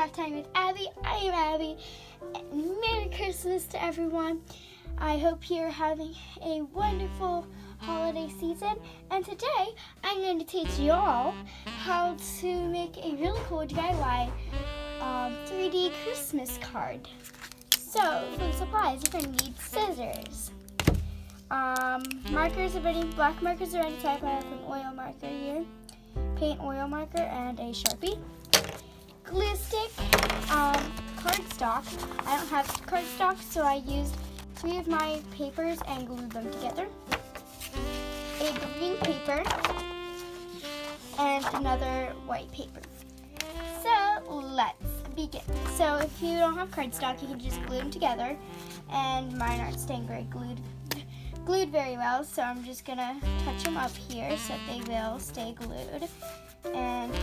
Craft Time with Abby. I am Abby. And Merry Christmas to everyone. I hope you're having a wonderful holiday season. And today, I'm going to teach you all how to make a really cool DIY 3D Christmas card. So, for the supplies, you're going to need scissors. Markers are ready. Black markers are ready. Type. I have an oil marker here. Paint oil marker and a Sharpie. Glue stick, cardstock. I don't have cardstock, so I used 3 of my papers and glued them together. A green paper and another white paper. So let's begin. So if you don't have cardstock, you can just glue them together. And mine aren't staying very glued very well, so I'm just gonna touch them up here so that they will stay glued. And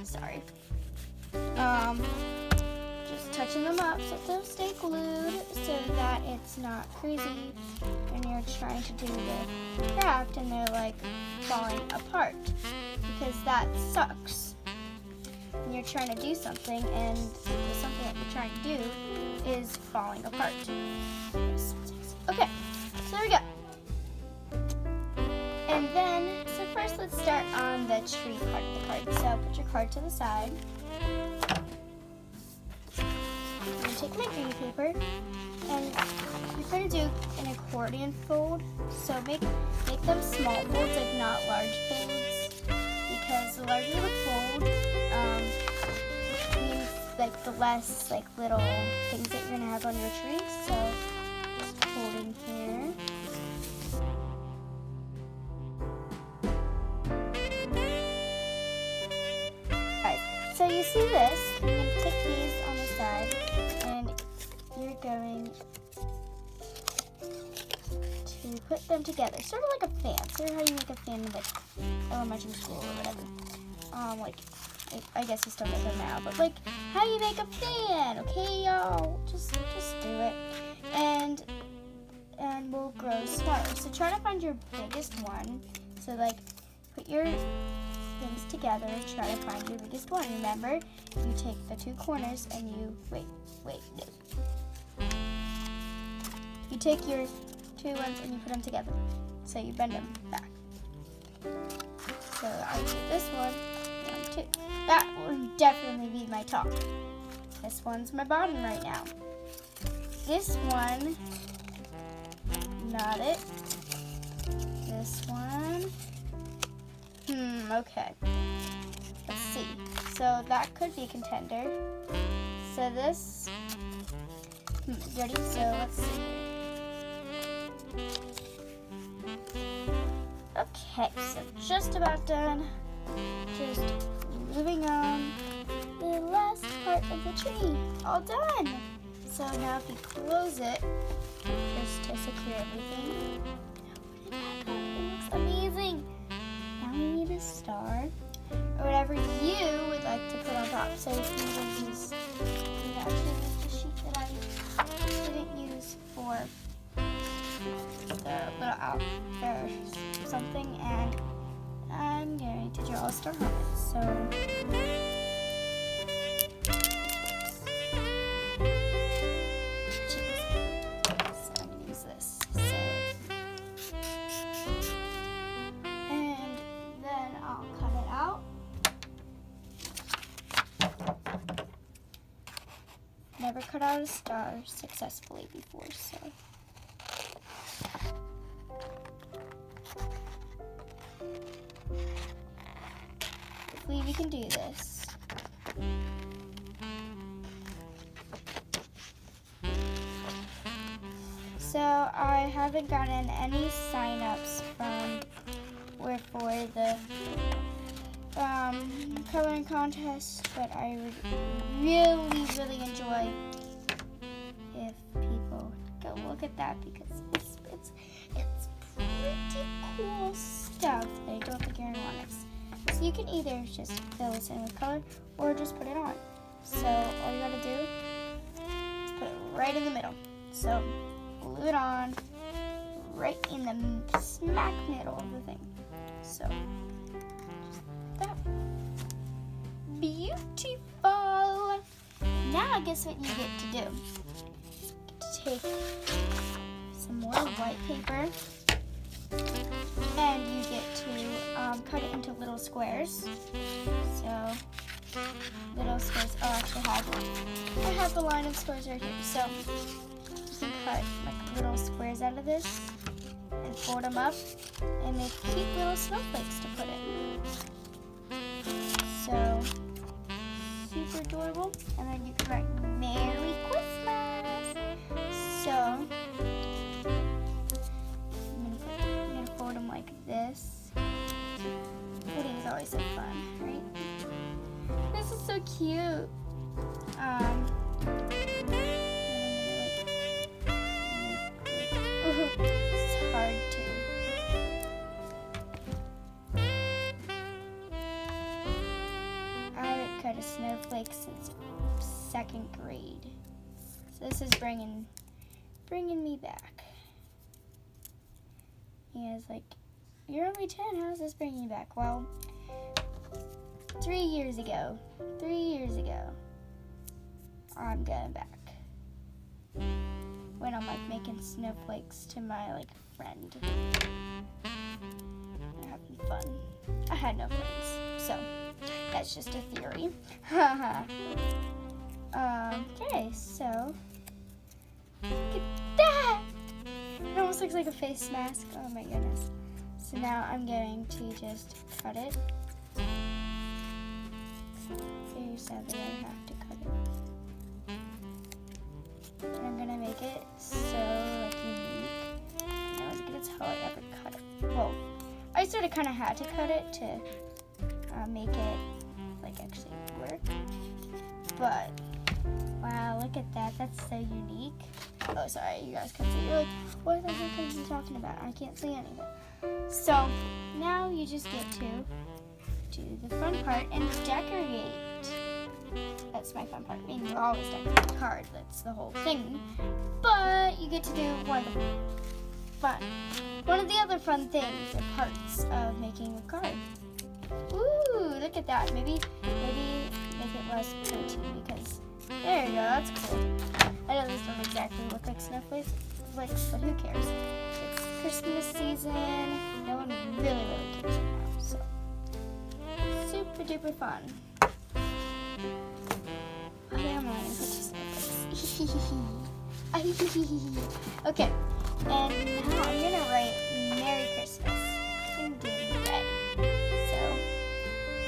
sorry. Just touching them up so that they'll stay glued so that it's not crazy when you're trying to do the craft and they're like falling apart, because that sucks when you're trying to do something and the something that you're trying to do is falling apart. Okay, so there we go. And then, so first let's start on the tree part of the card. So put your card to the side. I'm going to take my green paper, and you're going to do an accordion fold. So make them small folds, like not large folds, because the larger the fold means like the less like little things that you're going to have on your tree. So just fold in here. So you see this, you're going to take these on the side, and you're going to put them together, sort of like a fan. Sort of how you make a fan in like elementary school or whatever. Like, I guess you still make them now, but like how you make a fan, okay, y'all? Just do it, and we'll grow smaller. So try to find your biggest one. So like, put your things together and try to find your biggest one. Remember, you take the 2 corners and you no. You take your 2 ones and you put them together. So you bend them back. So I do this one, 2. That will definitely be my top. This one's my bottom right now. This one, not it. This one. Okay. Let's see. So that could be a contender. So this, ready? So let's see. Okay, so just about done. Just moving on. The last part of the tree. All done. So now if you close it, just to secure everything. It looks amazing. We need a star, or whatever you would like to put on top. So if you would use, actually use the sheet that I didn't use for the little out or something, and I'm going to draw a star on it. So I'm going to use this. I'll cut it out. Never cut out a star successfully before, so. Hopefully we can do this. So I haven't gotten any sign-ups for the coloring contest, but I would really enjoy if people go look at that, because it's pretty cool stuff. I don't think you're gonna want it. So you can either just fill this in with color or just put it on. So all you gotta do is put it right in the middle. So glue it on right in the smack middle of the thing. So, just that. Beautiful. now guess what you get to do? You get to take some more white paper and you get to cut it into little squares. So little squares. Oh, actually I have a line of squares right here. So you can cut like little squares out of this and fold them up and make cute little snowflakes to put in. So super adorable. And then you can write Merry Christmas. So I'm gonna fold them like this. Folding is always so fun, right? This is so cute. It's hard to. I haven't cut a snowflake since 2nd grade. So this is bringing me back. He was like, "You're only 10. How is this bringing you back?" Well, 3 years ago, I'm going back. When I'm like making snowflakes to my like friend. They're having fun. I had no friends, so that's just a theory. Okay, so look at that! It almost looks like a face mask. Oh my goodness. So now I'm going to just cut it. Very sadly, I have to cut it. And I'm gonna make it so like unique. No one's gonna tell I ever cut it. Well, I sort of kind of had to cut it to make it like actually work. But wow, look at that. That's so unique. Oh, sorry, you guys can't see. You're like, what the heck are you talking about? I can't see anything. So now you just get to do the fun part and decorate. That's my fun part. I mean, you always decorate the card. That's the whole thing. But you get to do one of the other fun things or parts of making a card. Ooh, look at that. Maybe make it less pointy because there you go. That's cool. I know these don't exactly look like snowflakes, but who cares? It's Christmas season. No one really cares right now. So super duper fun. Okay, I'm gonna put okay, and now I'm gonna write Merry Christmas. Gingerbread. So,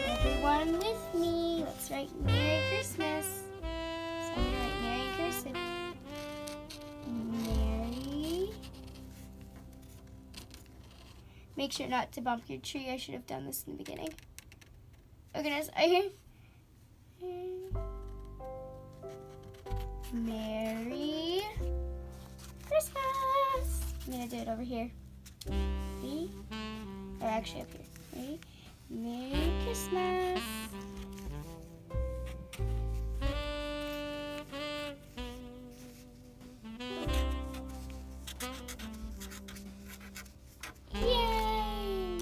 everyone with me, let's write Merry Christmas. So I'm gonna write Merry cursive. Merry. Make sure not to bump your tree. I should have done this in the beginning. Oh goodness, Merry Christmas. I'm gonna do it over here. Ready? Or actually up here. Ready? Merry Christmas. Yay!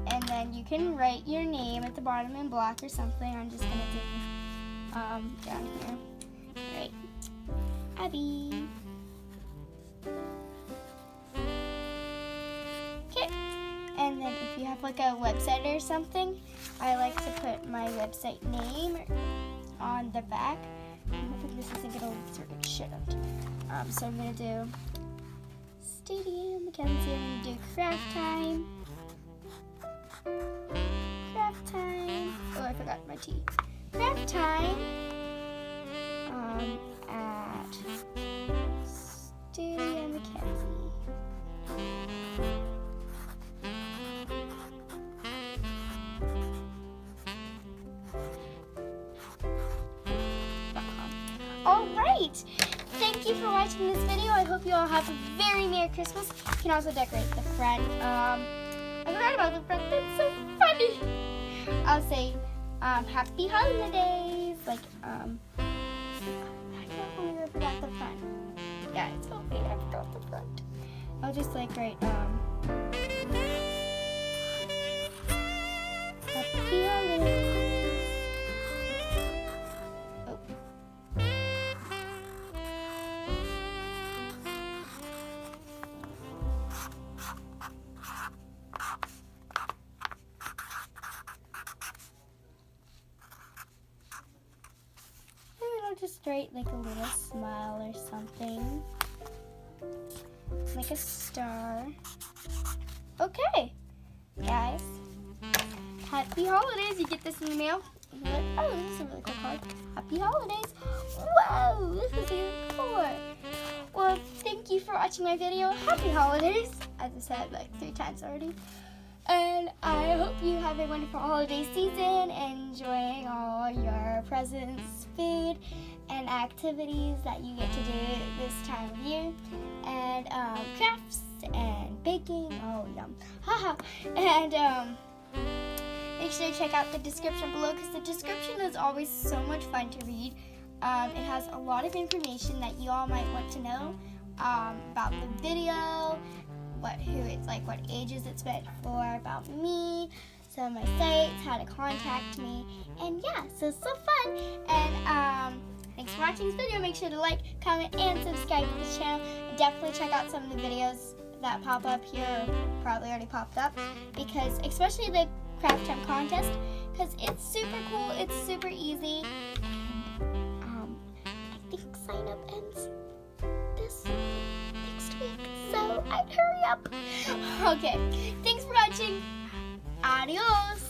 And then you can write your name at the bottom in black or something. I'm just gonna do down here. Right. Abby. Okay. And then if you have like a website or something, I like to put my website name on the back. I'm hoping this isn't gonna sort of shit up. So I'm gonna do Stadium Mackenzie. I'm gonna do craft time. Craft time. Oh, I forgot my T. Craft time at Studio Mackenzie. All right. Thank you for watching this video. I hope you all have a very Merry Christmas. You can also decorate the front. I forgot about the front. That's so funny. I'll say Happy Holidays. Like, I can't believe I forgot the front. Yeah, it's okay. I forgot the front. I'll just like write Happy Holidays. write like a little smile or something. Like a star. Okay, guys. Happy holidays. You get this in the mail. Oh, this is a really cool card. Happy holidays. Whoa, this is even cooler. Well, thank you for watching my video. Happy holidays. As I said like 3 times already. And I hope you have a wonderful holiday season, enjoying all your presents, food, and activities that you get to do this time of year. And crafts and baking. Oh, yum. Haha. And make sure to check out the description below, because the description is always so much fun to read. It has a lot of information that you all might want to know about the video, who it's like, what ages it's meant for, about me, some of my sites, how to contact me, and yeah, so fun. And thanks for watching this video. Make sure to like, comment, and subscribe to the channel. And definitely check out some of the videos that pop up here, or probably already popped up, because especially the craft time contest, because it's super cool, it's super easy, and I think sign up ends this next week, so I'd hurry up. Okay, thanks for watching. Adios.